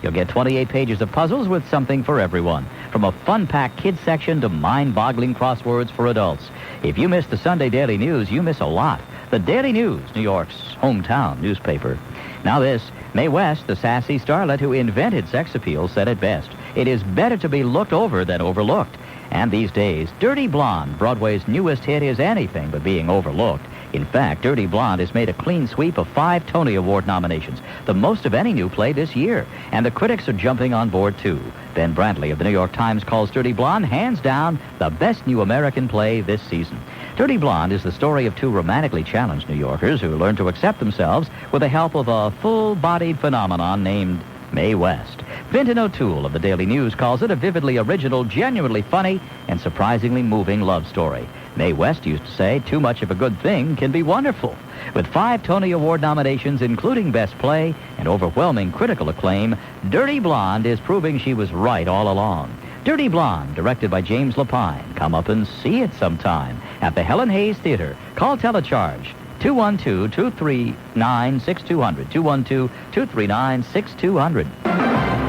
You'll get 28 pages of puzzles with something for everyone, from a fun-packed kids section to mind-boggling crosswords for adults. If you miss the Sunday Daily News, you miss a lot. The Daily News, New York's hometown newspaper. Now this, Mae West, the sassy starlet who invented sex appeal, said it best. It is better to be looked over than overlooked. And these days, Dirty Blonde, Broadway's newest hit, is anything but being overlooked. In fact, Dirty Blonde has made a clean sweep of 5 Tony Award nominations, the most of any new play this year. And the critics are jumping on board, too. Ben Brantley of the New York Times calls Dirty Blonde, hands down, the best new American play this season. Dirty Blonde is the story of 2 romantically challenged New Yorkers who learn to accept themselves with the help of a full-bodied phenomenon named Mae West. Vinton O'Toole of the Daily News calls it a vividly original, genuinely funny, and surprisingly moving love story. Mae West used to say, too much of a good thing can be wonderful. With 5 Tony Award nominations, including Best Play, and overwhelming critical acclaim, Dirty Blonde is proving she was right all along. Dirty Blonde, directed by James Lapine. Come up and see it sometime at the Helen Hayes Theater. Call Telecharge 212-239-6200. 212-239-6200.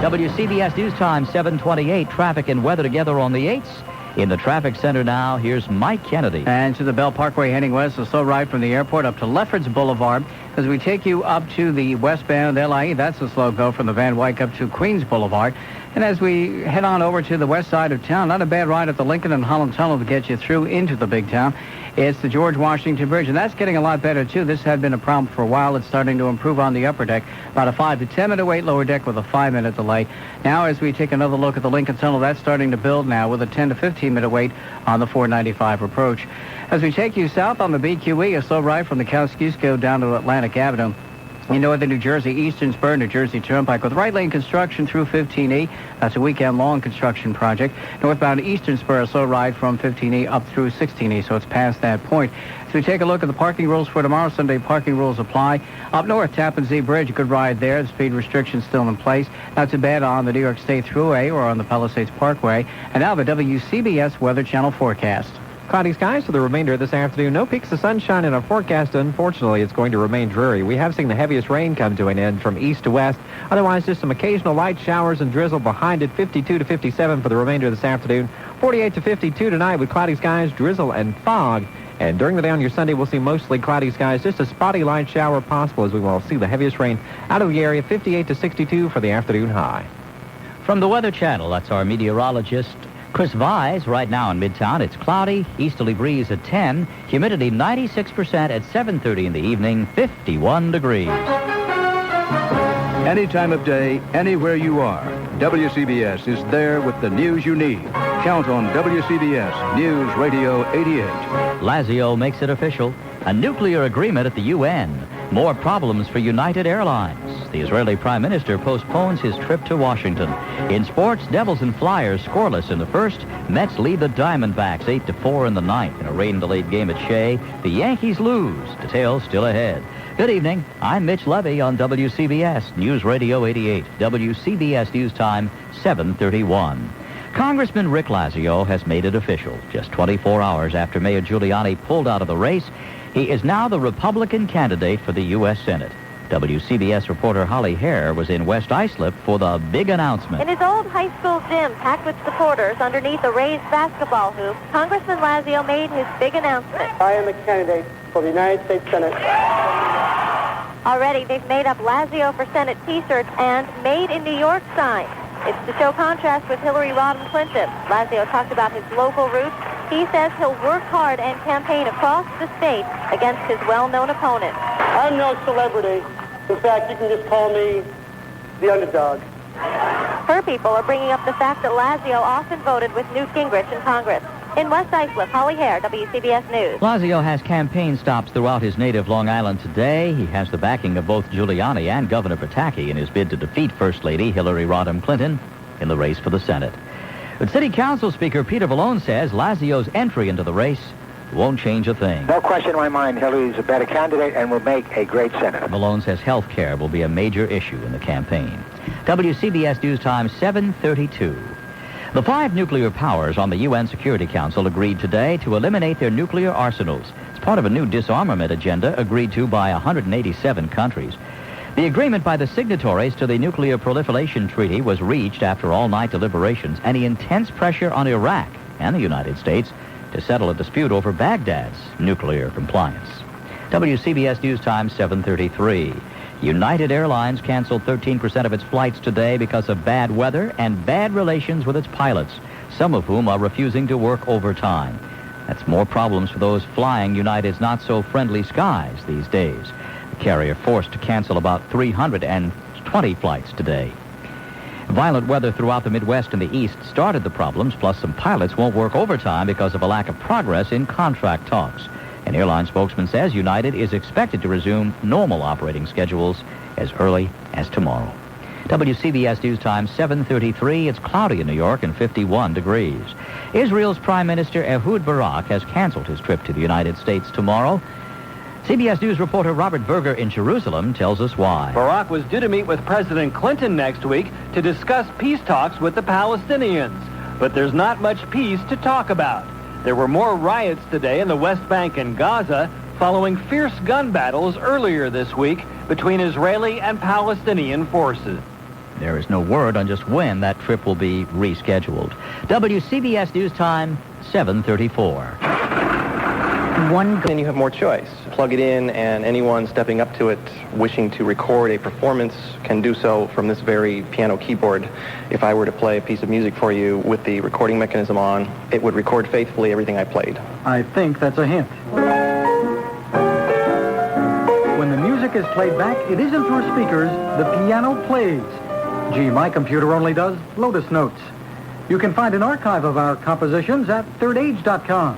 WCBS News Time 7:28. Traffic and weather together on the 8s. In the traffic center now, here's Mike Kennedy. And to the Bell Parkway heading west, a slow ride from the airport up to Lefferts Boulevard. As we take you up to the westbound LIE, that's a slow go from the Van Wyck up to Queens Boulevard. And as we head on over to the west side of town, not a bad ride at the Lincoln and Holland Tunnel to get you through into the big town. It's the George Washington Bridge, and that's getting a lot better, too. This had been a problem for a while. It's starting to improve on the upper deck. About a 5 to 10 minute wait lower deck with a 5-minute delay. Now, as we take another look at the Lincoln Tunnel, that's starting to build now with a 10 to 15 minute wait on the 495 approach. As we take you south on the BQE, a slow ride from the Kosciuszko down to Atlantic Avenue. In northern New Jersey, Eastern Spur, New Jersey Turnpike with right lane construction through 15E. That's a weekend-long construction project. Northbound Eastern Spur, a slow ride from 15E up through 16E, so it's past that point. So we take a look at the parking rules for tomorrow. Sunday parking rules apply. Up north, Tappan Zee Bridge, good ride there. The speed restrictions still in place. Not too bad on the New York State Thruway or on the Palisades Parkway. And now the WCBS Weather Channel forecast. Cloudy skies for the remainder of this afternoon. No peaks of sunshine in our forecast. Unfortunately, it's going to remain dreary. We have seen the heaviest rain come to an end from east to west. Otherwise, just some occasional light showers and drizzle behind it. 52 to 57 for the remainder of this afternoon. 48 to 52 tonight with cloudy skies, drizzle, and fog. And during the day on your Sunday, we'll see mostly cloudy skies. Just a spotty light shower possible as we will see the heaviest rain out of the area. 58 to 62 for the afternoon high. From the Weather Channel, that's our meteorologist, Chris Vise. Right now in Midtown, it's cloudy, easterly breeze at 10, humidity 96% at 7:30 in the evening, 51 degrees. Any time of day, anywhere you are, WCBS is there with the news you need. Count on WCBS News Radio 88. Lazio makes it official. A nuclear agreement at the UN. More problems for United Airlines. The Israeli Prime Minister postpones his trip to Washington. In sports, Devils and Flyers scoreless in the first. Mets lead the Diamondbacks 8-4 in the ninth. In a rain-delayed game at Shea, the Yankees lose. Details still ahead. Good evening. I'm Mitch Levy on WCBS News Radio 88. WCBS News Time 7:31. Congressman Rick Lazio has made it official. Just 24 hours after Mayor Giuliani pulled out of the race, he is now the Republican candidate for the U.S. Senate. WCBS reporter Holly Hare was in West Islip for the big announcement. In his old high school gym, packed with supporters underneath a raised basketball hoop, Congressman Lazio made his big announcement. I am a candidate for the United States Senate. Already, they've made up Lazio for Senate T-shirts and Made in New York signs. It's to show contrast with Hillary Rodham Clinton. Lazio talked about his local roots. He says he'll work hard and campaign across the state against his well-known opponent. I'm no celebrity. In fact, you can just call me the underdog. Her people are bringing up the fact that Lazio often voted with Newt Gingrich in Congress. In West Islip, Holly Hare, WCBS News. Lazio has campaign stops throughout his native Long Island today. He has the backing of both Giuliani and Governor Pataki in his bid to defeat First Lady Hillary Rodham Clinton in the race for the Senate. But City Council Speaker Peter Vallone says Lazio's entry into the race won't change a thing. No question in my mind, Hillary's a better candidate and will make a great senator. Vallone says health care will be a major issue in the campaign. WCBS News Time 7:32. The 5 nuclear powers on the UN Security Council agreed today to eliminate their nuclear arsenals. It's part of a new disarmament agenda agreed to by 187 countries. The agreement by the signatories to the Nuclear Proliferation Treaty was reached after all-night deliberations and the intense pressure on Iraq and the United States to settle a dispute over Baghdad's nuclear compliance. WCBS News Time, 7:33. United Airlines canceled 13% of its flights today because of bad weather and bad relations with its pilots, some of whom are refusing to work overtime. That's more problems for those flying United's not-so-friendly skies these days. The carrier forced to cancel about 320 flights today. Violent weather throughout the Midwest and the East started the problems, plus some pilots won't work overtime because of a lack of progress in contract talks. An airline spokesman says United is expected to resume normal operating schedules as early as tomorrow. WCBS News Time, 7:33. It's cloudy in New York and 51 degrees. Israel's Prime Minister Ehud Barak has canceled his trip to the United States tomorrow. CBS News reporter Robert Berger in Jerusalem tells us why. Barak was due to meet with President Clinton next week to discuss peace talks with the Palestinians. But there's not much peace to talk about. There were more riots today in the West Bank and Gaza following fierce gun battles earlier this week between Israeli and Palestinian forces. There is no word on just when that trip will be rescheduled. WCBS News Time, 7:34. Then you have more choice. Plug it in, and anyone stepping up to it wishing to record a performance can do so from this very piano keyboard. If I were to play a piece of music for you with the recording mechanism on, it would record faithfully everything I played. I think that's a hint. When the music is played back, it isn't through speakers. The piano plays. Gee, my computer only does Lotus Notes. You can find an archive of our compositions at thirdage.com.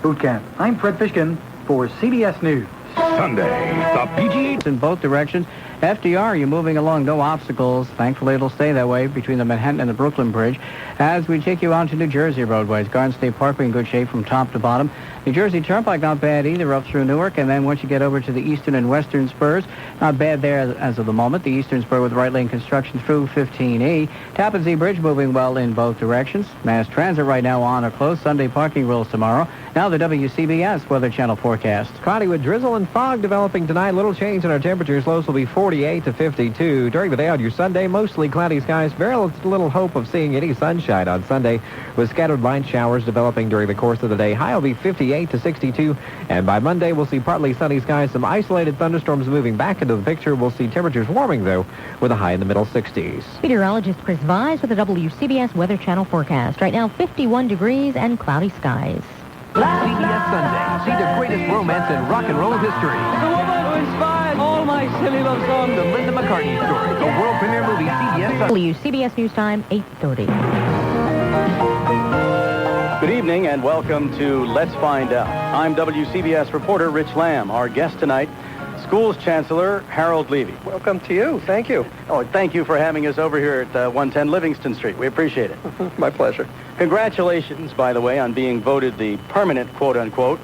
Boot Camp. I'm Fred Fishkin for CBS News. Sunday, the PGA. In both directions. FDR, you're moving along, no obstacles. Thankfully, it'll stay that way between the Manhattan and the Brooklyn Bridge. As we take you on to New Jersey roadways, Garden State Parkway in good shape from top to bottom. New Jersey Turnpike not bad either, up through Newark. And then once you get over to the eastern and western spurs, not bad there as of the moment. The eastern spur with right lane construction through 15E. Tappan Zee Bridge moving well in both directions. Mass transit right now on or closed. Sunday parking rules tomorrow. Now the WCBS Weather Channel forecast. Cloudy with drizzle and fog developing tonight. Little change in our temperatures. Lows will be 48 to 52. During the day on your Sunday, mostly cloudy skies. Very little hope of seeing any sunshine on Sunday, with scattered light showers developing during the course of the day. High will be 58 to 62. And by Monday, we'll see partly sunny skies. Some isolated thunderstorms moving back into the picture. We'll see temperatures warming, though, with a high in the middle 60s. Meteorologist Chris Vise with the WCBS Weather Channel forecast. Right now, 51 degrees and cloudy skies. CBS Sunday. See the greatest romance in rock and roll history. The woman who inspired all my silly love songs. The Linda McCartney story. The world premiere movie, CBS Sunday. WCBS News Time, 8:30. Good evening and welcome to Let's Find Out. I'm WCBS reporter Rich Lamb. Our guest tonight, Schools Chancellor Harold Levy. Welcome to you. Thank you. Oh, thank you for having us over here at 110 Livingston Street. We appreciate it. My pleasure. Congratulations, by the way, on being voted the permanent, quote-unquote,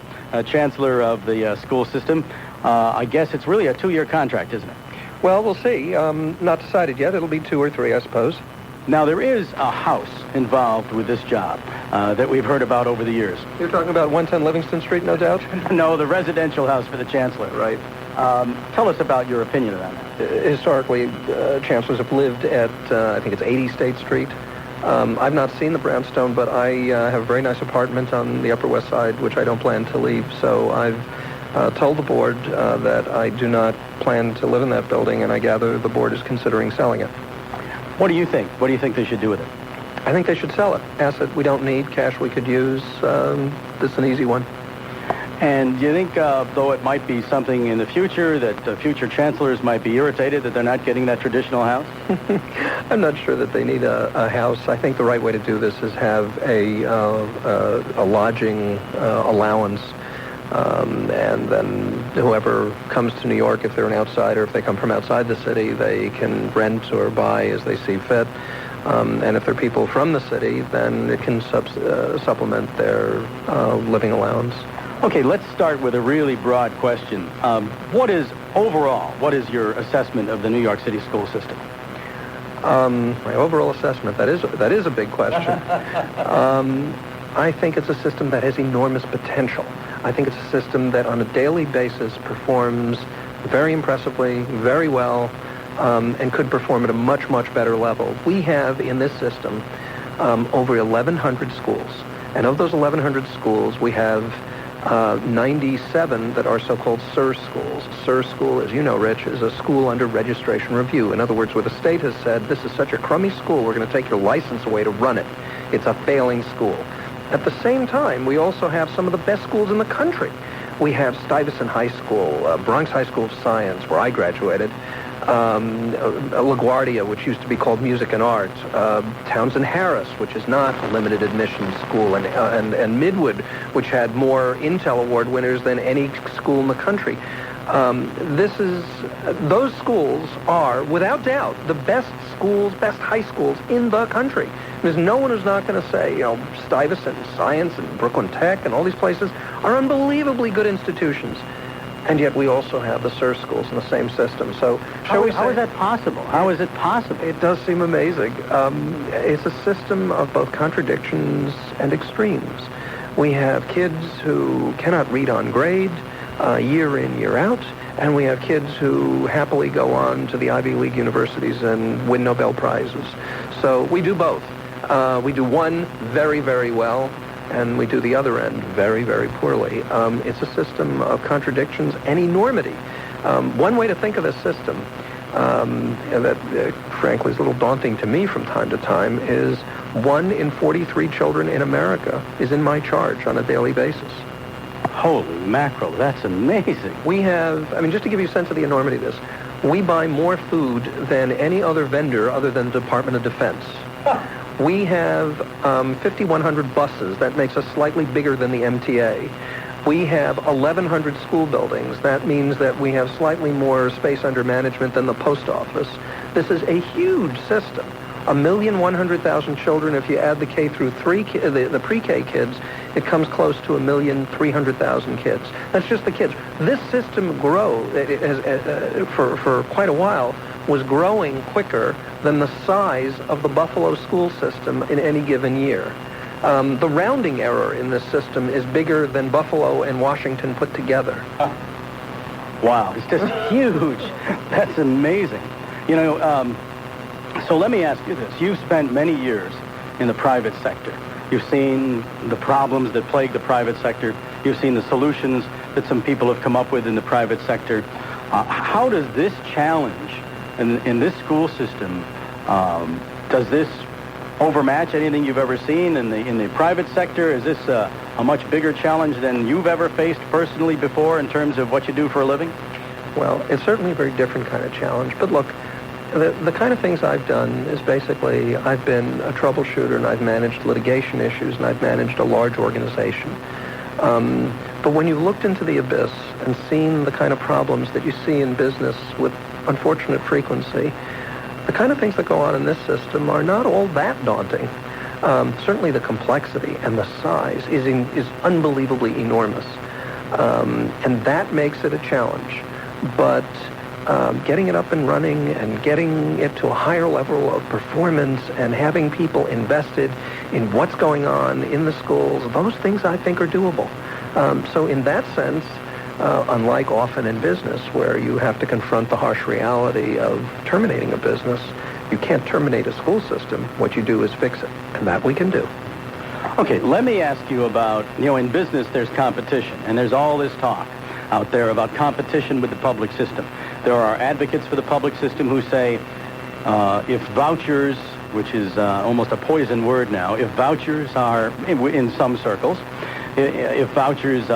chancellor of the school system. I guess it's really a 2-year contract, isn't it? Well, we'll see. Not decided yet. It'll be 2 or 3, I suppose. Now, there is a house involved with this job that we've heard about over the years. You're talking about 110 Livingston Street, no doubt? No, the residential house for the chancellor. Right. Tell us about your opinion on that. Historically, chancellors have lived at, I think it's 80 State Street. I've not seen the brownstone, but I have a very nice apartment on the Upper West Side, which I don't plan to leave. So I've told the board that I do not plan to live in that building, and I gather the board is considering selling it. What do you think? What do you think they should do with it? I think they should sell it. Asset we don't need, cash we could use. This is an easy one. And do you think, though it might be something in the future, that future chancellors might be irritated that they're not getting that traditional house? I'm not sure that they need a house. I think the right way to do this is have a lodging allowance. And then whoever comes to New York, if they're an outsider, if they come from outside the city, they can rent or buy as they see fit. And if they're people from the city, then it can supplement their living allowance. Okay, let's start with a really broad question. What is your assessment of the New York City school system? My overall assessment, that is a big question. I think it's a system that has enormous potential. I think it's a system that on a daily basis performs very impressively, very well, and could perform at a much, much better level. We have in this system over 1,100 schools. And of those 1,100 schools, we have 97 that are so-called SIR schools. SIR school, as you know, Rich, is a school under registration review. In other words, where the state has said, this is such a crummy school, we're going to take your license away to run it. It's a failing school. At the same time, we also have some of the best schools in the country. We have Stuyvesant High School, Bronx High School of Science, where I graduated, LaGuardia, which used to be called Music and Art, Townsend Harris, which is not a limited admission school, and Midwood, which had more Intel Award winners than any school in the country. Those schools are, without doubt, the best schools, best high schools in the country. There's no one who's not going to say, Stuyvesant and Science and Brooklyn Tech and all these places are unbelievably good institutions. And yet we also have the SIR schools in the same system. So how is that possible? How is it possible? It does seem amazing. It's a system of both contradictions and extremes. We have kids who cannot read on grade year in, year out, and we have kids who happily go on to the Ivy League universities and win Nobel Prizes. So we do both. We do one very, very well, and we do the other end very, very poorly. It's a system of contradictions and enormity. One way to think of this system, that frankly is a little daunting to me from time to time, is 1 in 43 children in America is in my charge on a daily basis. Holy mackerel, that's amazing. We have, just to give you a sense of the enormity of this, we buy more food than any other vendor other than the Department of Defense. We have 5,100 buses. That makes us slightly bigger than the MTA. We have 1,100 school buildings. That means that we have slightly more space under management than the post office. This is a huge system. 1,100,000 children. If you add the K through 3, the pre-K kids, it comes close to 1,300,000 kids. That's just the kids. This system for quite a while was growing quicker than the size of the Buffalo school system in any given year. The rounding error in this system is bigger than Buffalo and Washington put together. Wow, it's just huge. That's amazing. So let me ask you this. You've spent many years in the private sector. You've seen the problems that plague the private sector. You've seen the solutions that some people have come up with in the private sector. How does this challenge in this school system, does this overmatch anything you've ever seen in the private sector? Is this a much bigger challenge than you've ever faced personally before in terms of what you do for a living? Well, it's certainly a very different kind of challenge. But look, the kind of things I've done is basically I've been a troubleshooter and I've managed litigation issues and I've managed a large organization. But when you've looked into the abyss and seen the kind of problems that you see in business with unfortunate frequency, the kind of things that go on in this system are not all that daunting. Certainly the complexity and the size is unbelievably enormous. And that makes it a challenge. But getting it up and running and getting it to a higher level of performance and having people invested in what's going on in the schools, those things I think are doable. So in that sense, unlike often in business where you have to confront the harsh reality of terminating a business, you can't terminate a school system. What you do is fix it, and that we can do. Okay, let me ask you about, in business there's competition, and there's all this talk out there about competition with the public system. There are advocates for the public system who say if vouchers, which is almost a poison word now, if vouchers are, in some circles, if vouchers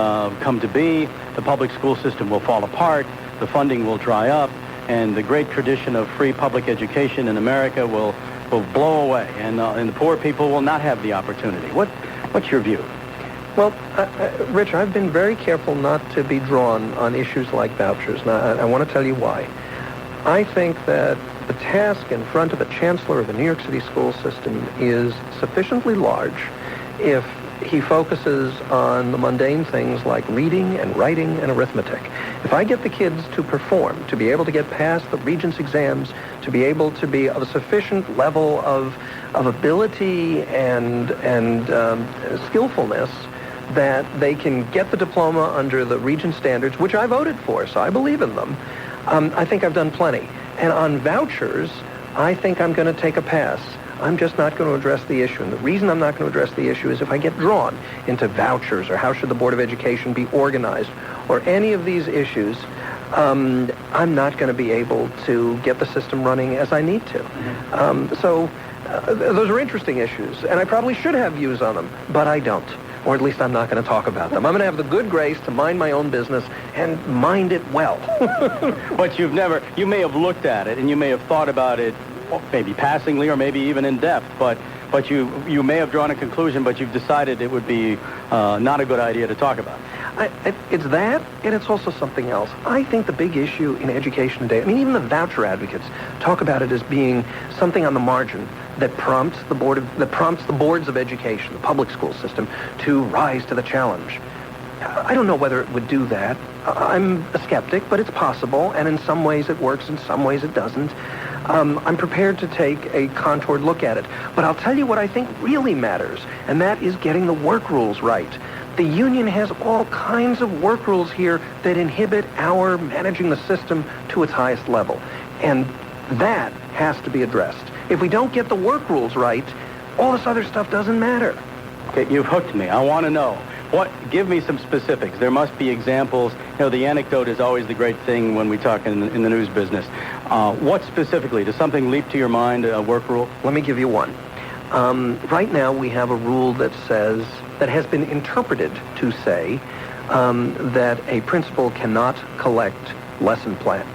come to be, the public school system will fall apart, the funding will dry up, and the great tradition of free public education in America will blow away, and the poor people will not have the opportunity. What's your view? Well, Rich, I've been very careful not to be drawn on issues like vouchers, and I want to tell you why. I think that the task in front of a chancellor of the New York City school system is sufficiently large if he focuses on the mundane things like reading and writing and arithmetic. If I get the kids to perform, to be able to get past the Regents exams, to be able to be of a sufficient level of ability and skillfulness, that they can get the diploma under the Regent standards, which I voted for, so I believe in them, I think I've done plenty. And on vouchers, I think I'm going to take a pass. I'm just not going to address the issue. And the reason I'm not going to address the issue is if I get drawn into vouchers or how should the Board of Education be organized or any of these issues, I'm not going to be able to get the system running as I need to. Those are interesting issues, and I probably should have views on them, but I don't. Or at least I'm not going to talk about them. I'm going to have the good grace to mind my own business and mind it well. But you may have looked at it and you may have thought about it maybe passingly or maybe even in depth, but you may have drawn a conclusion, but you've decided it would be not a good idea to talk about. It's that, and it's also something else. I think the big issue in education today, I mean, even the voucher advocates talk about it as being something on the margin that prompts the boards of education, the public school system, to rise to the challenge. I don't know whether it would do that. I'm a skeptic, but it's possible, and in some ways it works, in some ways it doesn't. I'm prepared to take a contoured look at it. But I'll tell you what I think really matters, and that is getting the work rules right. The union has all kinds of work rules here that inhibit our managing the system to its highest level. And that has to be addressed. If we don't get the work rules right, all this other stuff doesn't matter. Okay, you've hooked me. I want to know. Give me some specifics. There must be examples. You know, the anecdote is always the great thing when we talk in the news business. What specifically? Does something leap to your mind, a work rule? Let me give you one. Right now we have a rule that has been interpreted to say that a principal cannot collect lesson plans.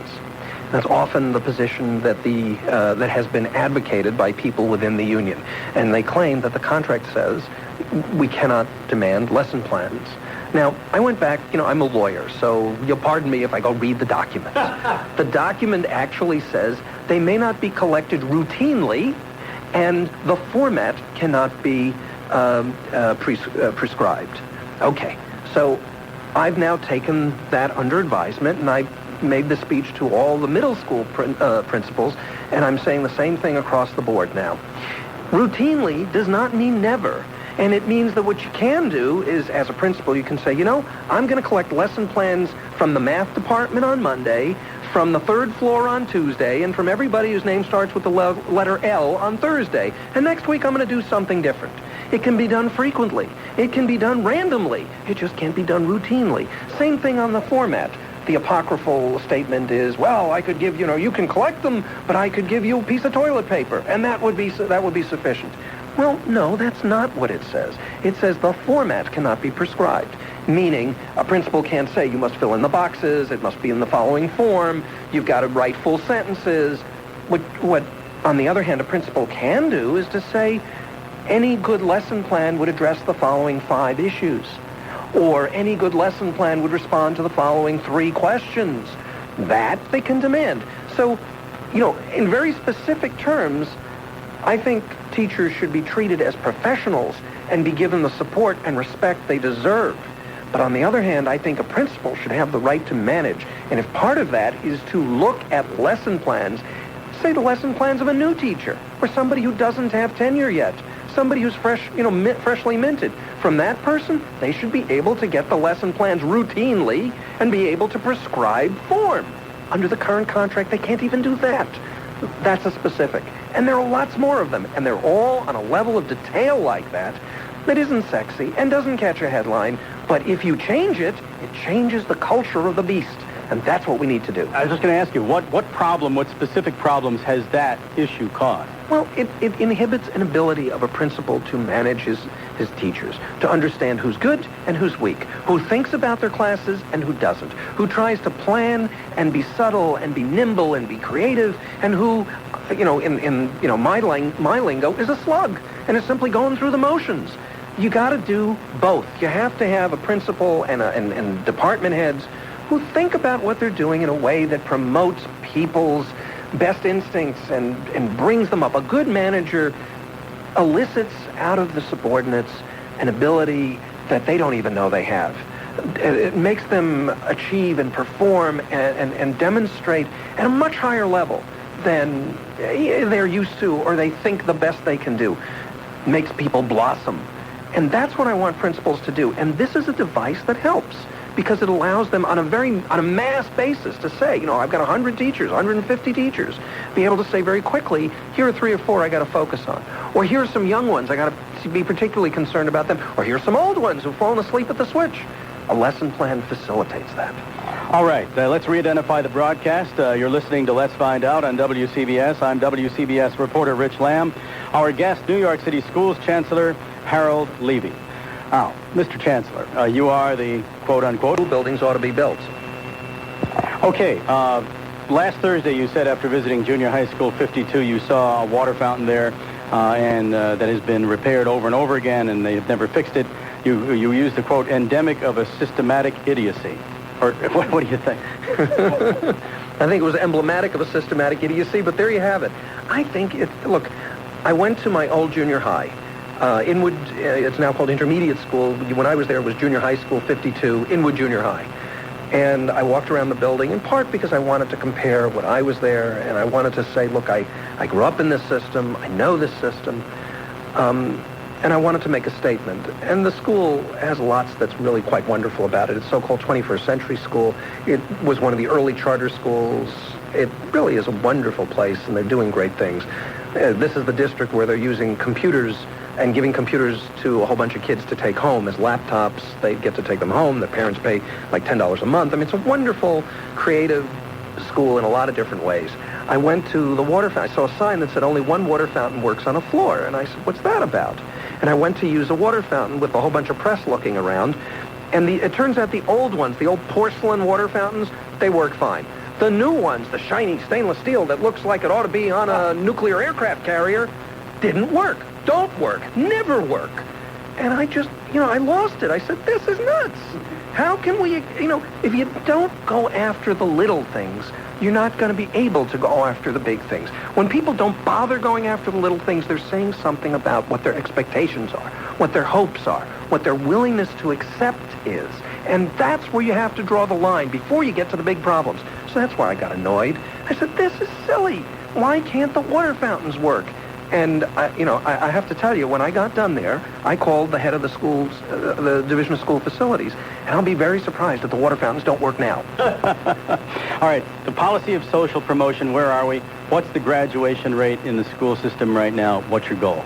That's often the position that that has been advocated by people within the union. And they claim that the contract says we cannot demand lesson plans. Now, I went back, I'm a lawyer, so you'll pardon me if I go read the document. The document actually says they may not be collected routinely, and the format cannot be prescribed. Okay, so I've now taken that under advisement, and I made the speech to all the middle school principals, and I'm saying the same thing across the board now. Routinely does not mean never. And it means that what you can do is, as a principal, you can say, I'm going to collect lesson plans from the math department on Monday, from the third floor on Tuesday, and from everybody whose name starts with the letter L on Thursday. And next week I'm going to do something different. It can be done frequently. It can be done randomly. It just can't be done routinely. Same thing on the format. The apocryphal statement is, well, I could give, you can collect them, but I could give you a piece of toilet paper, and that would be sufficient. Well, no, that's not what it says. It says the format cannot be prescribed, meaning a principal can't say you must fill in the boxes, it must be in the following form, you've got to write full sentences. What, on the other hand, a principal can do is to say any good lesson plan would address the following 5 issues, or any good lesson plan would respond to the following 3 questions. That they can demand. So, in very specific terms, I think teachers should be treated as professionals and be given the support and respect they deserve. But on the other hand, I think a principal should have the right to manage. And if part of that is to look at lesson plans, say the lesson plans of a new teacher or somebody who doesn't have tenure yet, somebody who's freshly minted. From that person, they should be able to get the lesson plans routinely and be able to prescribe form. Under the current contract, they can't even do that. That's a specific. And there are lots more of them, and they're all on a level of detail like that isn't sexy and doesn't catch a headline, but if you change it, it changes the culture of the beast, and that's what we need to do. I was just going to ask you, what specific problems has that issue caused? Well, it inhibits an ability of a principal to manage his teachers, to understand who's good and who's weak, who thinks about their classes and who doesn't, who tries to plan and be subtle and be nimble and be creative, and who, in my lingo, is a slug and is simply going through the motions. You got to do both. You have to have a principal and department heads who think about what they're doing in a way that promotes people's best instincts and brings them up. A good manager elicits out of the subordinates an ability that they don't even know they have. It makes them achieve and perform and demonstrate at a much higher level than they're used to or they think the best they can do. Makes people blossom. And that's what I want principals to do. And this is a device that helps because it allows them on a mass basis to say, I've got 100 teachers, 150 teachers, be able to say very quickly, here are 3 or 4 I got to focus on. Or here are some young ones I got to be particularly concerned about them. Or here are some old ones who've fallen asleep at the switch. A lesson plan facilitates that. All right, let's re-identify the broadcast. You're listening to Let's Find Out on WCBS. I'm WCBS reporter Rich Lamb. Our guest, New York City Schools Chancellor Harold Levy. Now, Mr. Chancellor, you are the quote-unquote... buildings ought to be built. Okay, last Thursday you said after visiting Junior High School 52 you saw a water fountain there and that has been repaired over and over again and they've never fixed it. You used the quote, endemic of a systematic idiocy. Or what do you think? I think it was emblematic of a systematic idiocy, but there you have it. I think look, I went to my old junior high. Inwood, it's now called intermediate school. When I was there, it was Junior High School 52, Inwood Junior High. And I walked around the building, in part because I wanted to compare when I was there, and I wanted to say, look, I grew up in this system, I know this system, and I wanted to make a statement. And the school has lots that's really quite wonderful about it. It's so-called 21st century school. It was one of the early charter schools. It really is a wonderful place, and they're doing great things. This is the district where they're using computers and giving computers to a whole bunch of kids to take home as laptops. They get to take them home. Their parents pay like $10 a month. I mean, it's a wonderful, creative school in a lot of different ways. I went to the water fountain. I saw a sign that said only one water fountain works on a floor. And I said, what's that about? And I went to use a water fountain with a whole bunch of press looking around. And it turns out the old ones, the old porcelain water fountains, they work fine. The new ones, the shiny stainless steel that looks like it ought to be on a nuclear aircraft carrier, didn't work. Don't work. Never work. And I just, I lost it. I said, this is nuts. How can we, if you don't go after the little things, you're not going to be able to go after the big things. When people don't bother going after the little things, they're saying something about what their expectations are, what their hopes are, what their willingness to accept is. And that's where you have to draw the line before you get to the big problems. So that's why I got annoyed. I said, this is silly. Why can't the water fountains work? And, I have to tell you, when I got done there, I called the head of the schools, the Division of School Facilities, and I'll be very surprised if the water fountains don't work now. All right, the policy of social promotion, where are we? What's the graduation rate in the school system right now? What's your goal?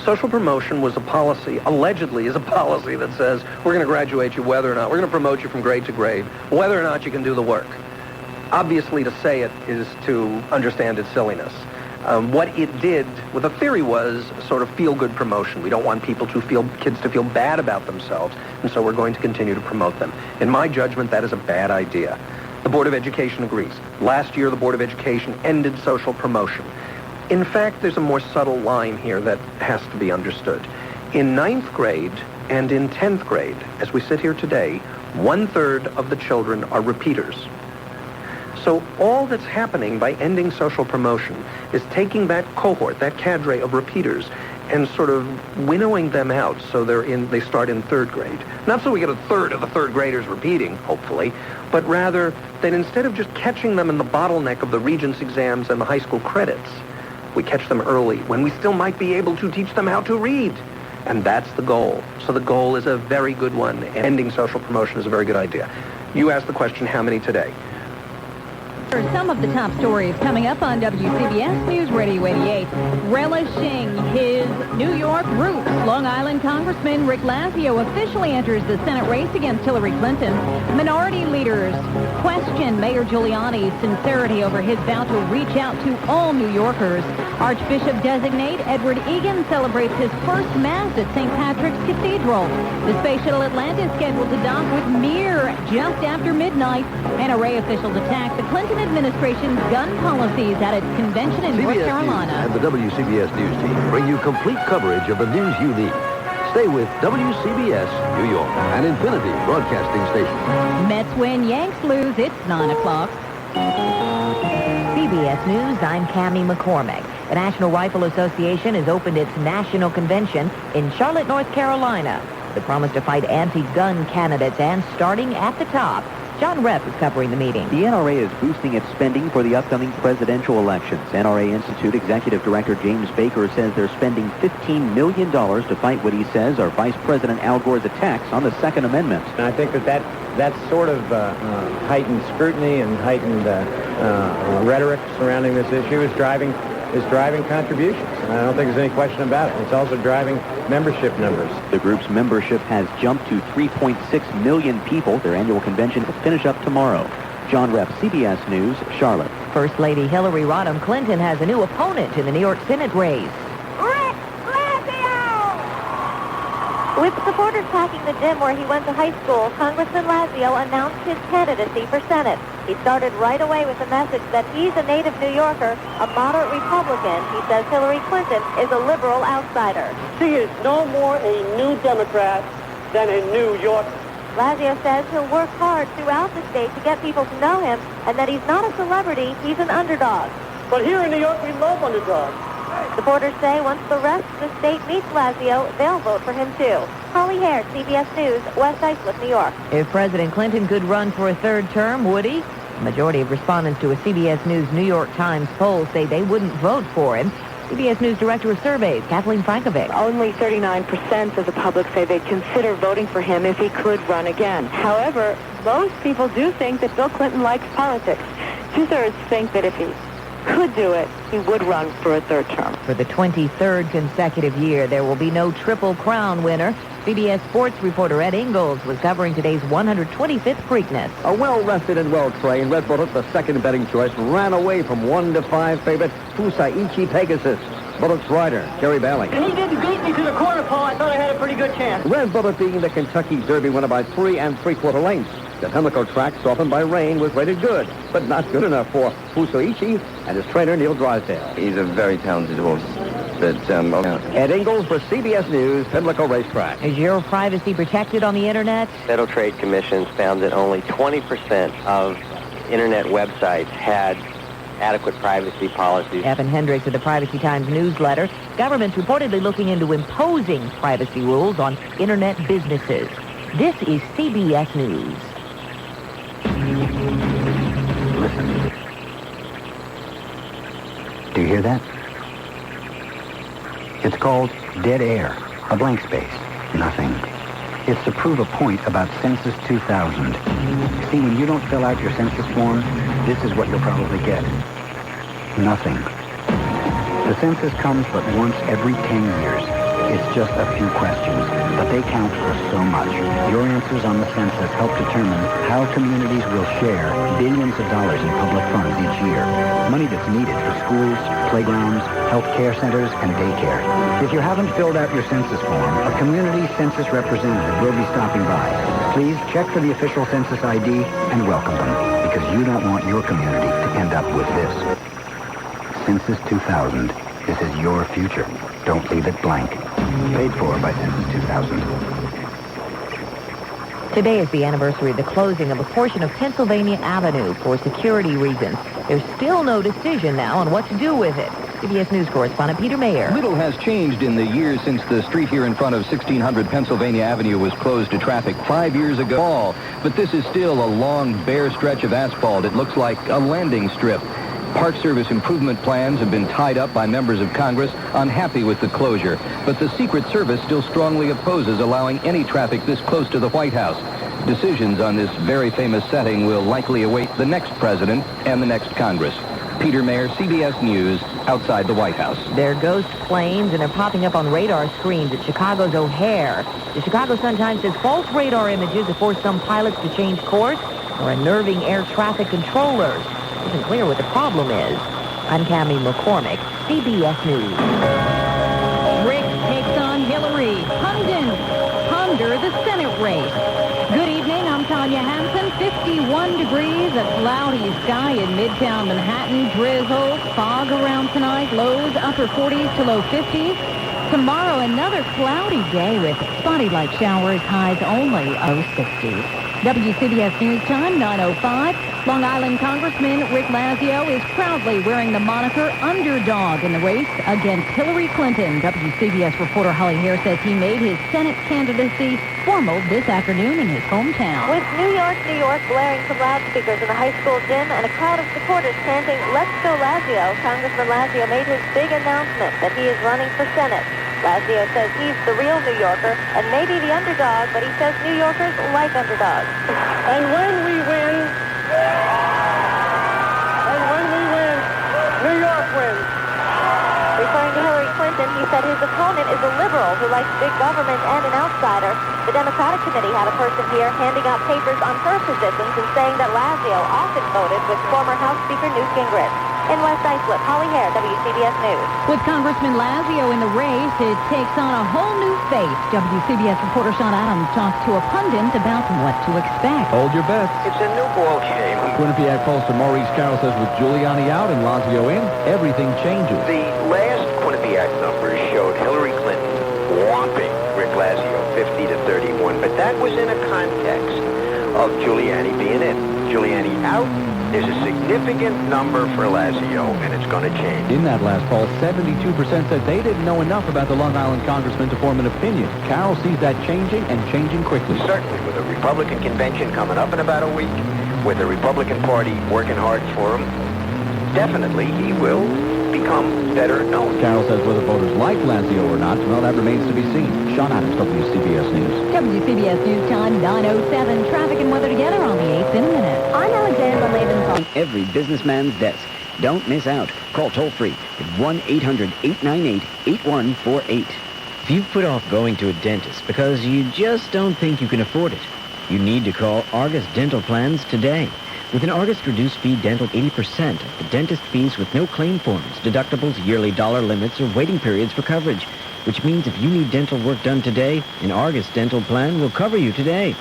Social promotion was a policy, allegedly is a policy that says we're going to graduate you whether or not, we're going to promote you from grade to grade, whether or not you can do the work. Obviously, to say it is to understand its silliness. What it did, well, the theory was sort of feel-good promotion. We don't want kids to feel bad about themselves, and so we're going to continue to promote them. In my judgment, that is a bad idea. The Board of Education agrees. Last year, the Board of Education ended social promotion. In fact, there's a more subtle line here that has to be understood. In 9th grade and in 10th grade, as we sit here today, 1/3 of the children are repeaters. So all that's happening by ending social promotion is taking that cohort, that cadre of repeaters, and sort of winnowing them out so they start in 3rd grade. Not so we get 1/3 of the 3rd graders repeating, hopefully, but rather that instead of just catching them in the bottleneck of the Regents exams and the high school credits, we catch them early when we still might be able to teach them how to read. And that's the goal. So the goal is a very good one. And ending social promotion is a very good idea. You asked the question, how many today? For some of the top stories coming up on WCBS News Radio 88. Relishing his New York roots, Long Island Congressman Rick Lazio officially enters the Senate race against Hillary Clinton. Minority leaders question Mayor Giuliani's sincerity over his vow to reach out to all New Yorkers. Archbishop-designate Edward Egan celebrates his first Mass at St. Patrick's Cathedral. The space shuttle Atlantis scheduled to dock with Mir just after midnight. NRA officials attack the Clinton administration's gun policies at its convention in North Carolina. And the WCBS News team bring you complete coverage of the news you need. Stay with WCBS New York, an Infinity broadcasting station. Mets win, Yanks lose. It's 9 o'clock. CBS News, I'm Cammie McCormick. The National Rifle Association has opened its national convention in Charlotte, North Carolina. The promise to fight anti-gun candidates and starting at the top, John Repp is covering the meeting. The NRA is boosting its spending for the upcoming presidential elections. NRA Institute Executive Director James Baker says they're spending $15 million to fight what he says are Vice President Al Gore's attacks on the Second Amendment. And I think that sort of heightened scrutiny and heightened rhetoric surrounding this issue is driving contributions. And I don't think there's any question about it. It's also driving membership numbers. The group's membership has jumped to 3.6 million people. Their annual convention will finish up tomorrow. John Repp, CBS News, Charlotte. First Lady Hillary Rodham Clinton has a new opponent in the New York Senate race. With supporters packing the gym where he went to high school, Congressman Lazio announced his candidacy for Senate. He started right away with the message that he's a native New Yorker, a moderate Republican. He says Hillary Clinton is a liberal outsider. She is no more a new Democrat than a New Yorker. Lazio says he'll work hard throughout the state to get people to know him, and that he's not a celebrity, he's an underdog. But here in New York, we love underdogs. Supporters say once the rest of the state meets Lazio, they'll vote for him too. Holly Hare, CBS News, West Islip, New York. If President Clinton could run for a third term, would he? The majority of respondents to a CBS News New York Times poll say they wouldn't vote for him. CBS News Director of Surveys, Kathleen Frankovic. Only 39% of the public say they'd consider voting for him if he could run again. However, most people do think that Bill Clinton likes politics. Two-thirds think that if he could do it, he would run for a third term. For the 23rd consecutive year, there will be no Triple Crown winner. CBS Sports reporter Ed Ingalls was covering today's 125th Preakness. A well-rested and well-trained Red Bullet, the second betting choice, ran away from 1-5 favorite Fusaichi Pegasus. Bullet's rider, Jerry Bailey. And he didn't beat me to the corner pole. I thought I had a pretty good chance. Red Bullet being the Kentucky Derby winner by 3 3/4 lengths. The Pimlico track, softened by rain, was rated good, but not good enough for Fusaichi and his trainer, Neil Drysdale. He's a very talented horse. But, Ed Ingalls for CBS News, Pimlico Racetrack. Is your privacy protected on the Internet? Federal Trade Commission's found that only 20% of Internet websites had adequate privacy policies. Evan Hendricks of the Privacy Times newsletter. Government's reportedly looking into imposing privacy rules on Internet businesses. This is CBS News. Listen. Do you hear that? It's called dead air, a blank space, nothing. It's to prove a point about Census 2000. See, when you don't fill out your census form, this is what you'll probably get. Nothing. The census comes but once every 10 years. It's just a few questions, but they count for so much. Your answers on the census help determine how communities will share billions of dollars in public funds each year. Money that's needed for schools, playgrounds, health care centers, and daycare. If you haven't filled out your census form, a community census representative will be stopping by. Please check for the official census ID and welcome them, because you don't want your community to end up with this. Census 2000. This is your future. Don't leave it blank. Paid for by Census 2000. Today is the anniversary of the closing of a portion of Pennsylvania Avenue for security reasons. There's still no decision now on what to do with it. CBS News correspondent Peter Mayer. Little has changed in the years since the street here in front of 1600 Pennsylvania Avenue was closed to traffic 5 years ago. But this is still a long, bare stretch of asphalt. It looks like a landing strip. Park Service improvement plans have been tied up by members of Congress unhappy with the closure. But the Secret Service still strongly opposes allowing any traffic this close to the White House. Decisions on this very famous setting will likely await the next president and the next Congress. Peter Mayer, CBS News, outside the White House. They're ghost planes, and they're popping up on radar screens at Chicago's O'Hare. The Chicago Sun-Times says false radar images have forced some pilots to change course or unnerving air traffic controllers. It isn't clear what the problem is. I'm Cammie McCormick, CBS News. Rick takes on Hillary. Ponder the Senate race. Good evening, I'm Tanya Hansen. 51 degrees, a cloudy sky in Midtown Manhattan. Drizzle, fog around tonight. Lows upper 40s to low 50s. Tomorrow, another cloudy day with spotty light showers. Highs only low 60s. WCBS News Time, 9:05. Long Island Congressman Rick Lazio is proudly wearing the moniker underdog in the race against Hillary Clinton. WCBS reporter Holly Hare says he made his Senate candidacy formal this afternoon in his hometown. With New York, New York blaring from loudspeakers in the high school gym and a crowd of supporters chanting, "Let's go Lazio," Congressman Lazio made his big announcement that he is running for Senate. Lazio says he's the real New Yorker and maybe the underdog, but he says New Yorkers like underdogs. And when we win, New York wins. Referring to Hillary Clinton, he said his opponent is a liberal who likes big government and an outsider. The Democratic Committee had a person here handing out papers on her positions and saying that Lazio often voted with former House Speaker Newt Gingrich. In West Islip, Holly Hare, WCBS News. With Congressman Lazio in the race, it takes on a whole new face. WCBS reporter Sean Adams talks to a pundit about what to expect. Hold your bets. It's a new ball game. Quinnipiac pollster Maurice Carroll says with Giuliani out and Lazio in, everything changes. The last Quinnipiac numbers showed Hillary Clinton whopping Rick Lazio 50 to 31, but that was in a context of Giuliani being in. Giuliani out. There's a significant number for Lazio, and it's going to change. In that last poll, 72% said they didn't know enough about the Long Island congressman to form an opinion. Carroll sees that changing and changing quickly. Certainly, with a Republican convention coming up in about a week, with the Republican Party working hard for him, definitely he will become better known. Carroll says whether voters like Lazio or not, well, that remains to be seen. Sean Adams, WCBS News. WCBS News Time, 9:07. Traffic and weather together on the 8th in a minute. I'm Alexandra Laventhal. Every businessman's desk. Don't miss out. Call toll-free at 1-800-898-8148. If you've put off going to a dentist because you just don't think you can afford it, you need to call Argus Dental Plans today. With an Argus reduced fee dental, 80% of the dentist fees with no claim forms, deductibles, yearly dollar limits, or waiting periods for coverage. Which means if you need dental work done today, an Argus Dental Plan will cover you today.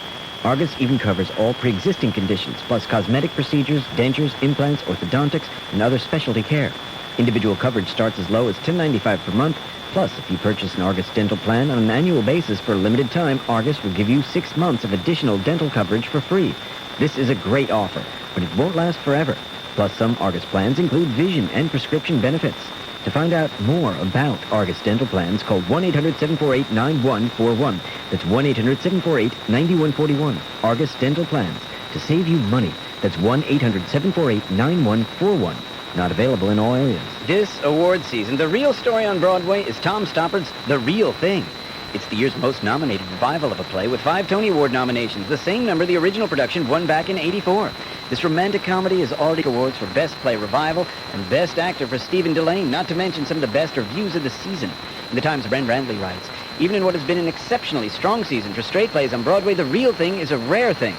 Argus even covers all pre-existing conditions, plus cosmetic procedures, dentures, implants, orthodontics, and other specialty care. Individual coverage starts as low as $10.95 per month. Plus, if you purchase an Argus Dental Plan on an annual basis for a limited time, Argus will give you 6 months of additional dental coverage for free. This is a great offer, but it won't last forever. Plus, some Argus plans include vision and prescription benefits. To find out more about Argus Dental Plans, call 1-800-748-9141. That's 1-800-748-9141. Argus Dental Plans. To save you money, that's 1-800-748-9141. Not available in all areas. This award season, the real story on Broadway is Tom Stoppard's The Real Thing. It's the year's most nominated revival of a play with 5 Tony Award nominations, the same number the original production won back in '84. This romantic comedy has already awards for Best Play Revival and Best Actor for Stephen Delane, not to mention some of the best reviews of the season. In the Times, Brent Randley writes, even in what has been an exceptionally strong season for straight plays on Broadway, The Real Thing is a rare thing.